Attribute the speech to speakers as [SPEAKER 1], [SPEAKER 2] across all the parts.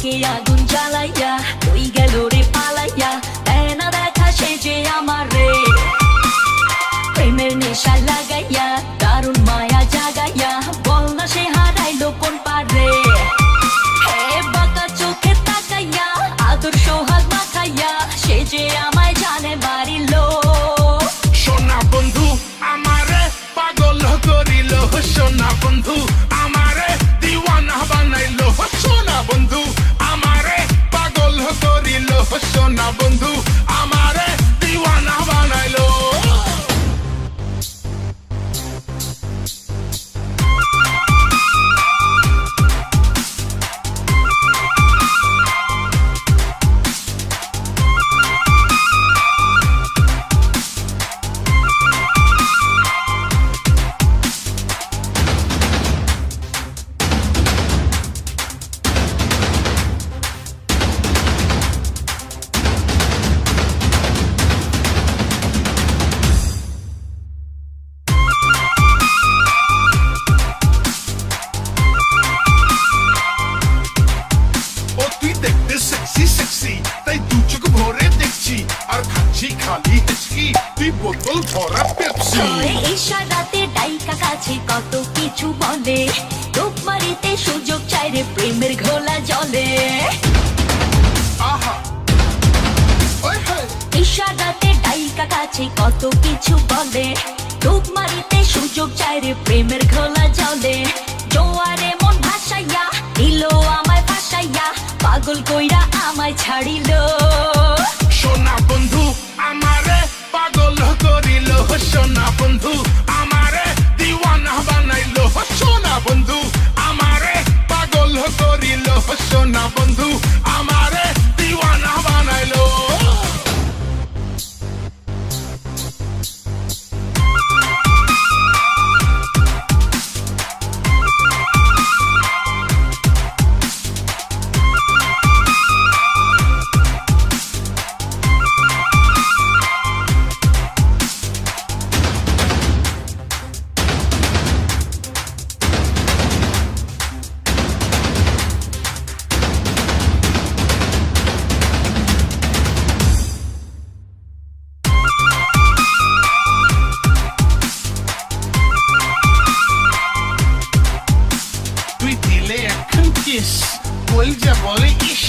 [SPEAKER 1] বুকে আগুন জ্বালাইয়া তুই গেল রে পালাইয়া দেয় না দেখা সে যে আমার রে প্রেমের নেশা লাগাইয়া দারুণ মায়া জাগাইয়া বল না সে হারাইলো কোন পারে হে বাঁকা চোখে তাকাইয়া আদর সোহাগ মাখাইয়া সে যে আমায় জানে বাড়িলো
[SPEAKER 2] সোনা বন্ধু আমারে পাগল করিল সোনা বন্ধু আমারে দিওয়ানা বানাইলো সোনা বন্ধু আমারে পাগল করিল সোনা বন্ধু আমারে দিওয়ানা বানাইলো তাই দু চোখ ভরে দেখছি আর খাচ্ছি খালি হেঁচকি তুই বোতল ভরা পেপসি
[SPEAKER 1] ইশারাতে ডাইকা কাছে কত কিছু বলে রূপ মারিতে সুযোগ চাই রে প্রেমের ঘোলা জলে
[SPEAKER 2] আহা ওই হে
[SPEAKER 1] ইশারাতে ডাইকা কাছে কত কিছু বলে রূপ মারিতে সুযোগ চাই রে প্রেমের ঘোলা জলে জোয়ারে মন ভাসাইয়া দিল আমায় ফাঁসাইয়া পাগল কইরা আমায় ছাড়িল
[SPEAKER 2] সোনা বন্ধু আমারে পাগল করিল সোনা বন্ধু আমারে দিওয়ানা বানাইলো সোনা বন্ধু আমারে পাগল করিল সোনা বন্ধু আমারে দিওয়ানা বানাইলো কইলজা বলে ইস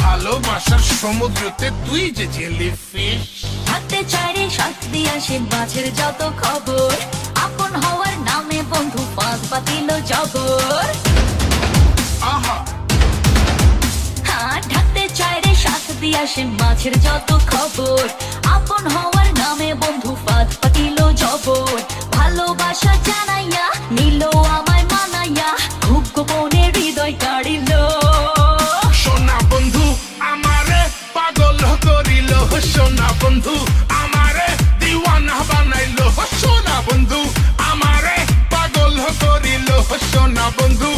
[SPEAKER 2] ভালোবাসার সমুদ্রতে তুই যে জেলিফিশ
[SPEAKER 1] থাকতে চাইরে শান্তি আসে মাঝের যত খবর আপন হওয়ার নামে বন্ধু পাঁচ পাতিল জবর
[SPEAKER 2] আহা
[SPEAKER 1] হ্যাঁ ঢাকতে চাইরে শান্তি আসে মাঝের যত খবর আপন হওয়ার নামে বন্ধু পাঁচ পাতিল জবর ভালোবাসা জানাইয়া নিল আমায় মানাইয়া খুব গোপনে হৃদয় কাড়িল
[SPEAKER 2] সোনা বন্ধু আমারে পাগল করিল সোনা বন্ধু আমারে দিওয়ানা বানাইলো সোনা বন্ধু আমারে পাগল করিল সোনা বন্ধু